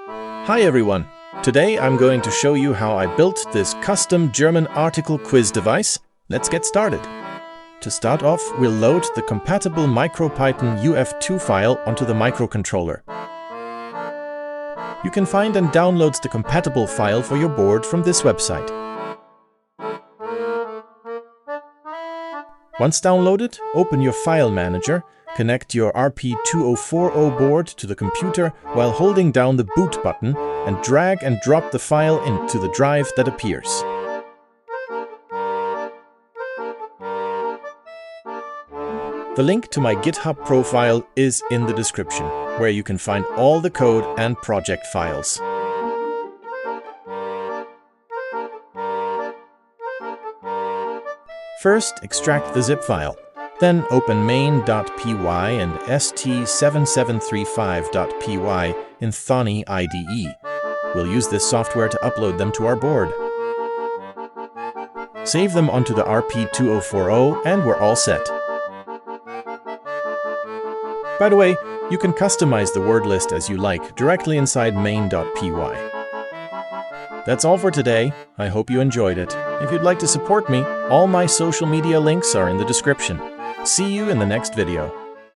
Hi everyone! Today I'm going to show you how I built this custom German article quiz device. Let's get started. To start off, we'll load the compatible MicroPython UF2 file onto the microcontroller. You can find and download the compatible file for your board from this website. Once downloaded, open your file manager, connect your RP2040 board to the computer while holding down the boot button and drag and drop the file into the drive that appears. The link to my GitHub profile is in the description, where you can find all the code and project files. First, extract the zip file. Then open main.py and ST7735.py in Thonny IDE. We'll use this software to upload them to our board. Save them onto the RP2040 and we're all set. By the way, you can customize the word list as you like directly inside main.py. That's all for today. I hope you enjoyed it. If you'd like to support me, all my social media links are in the description. See you in the next video.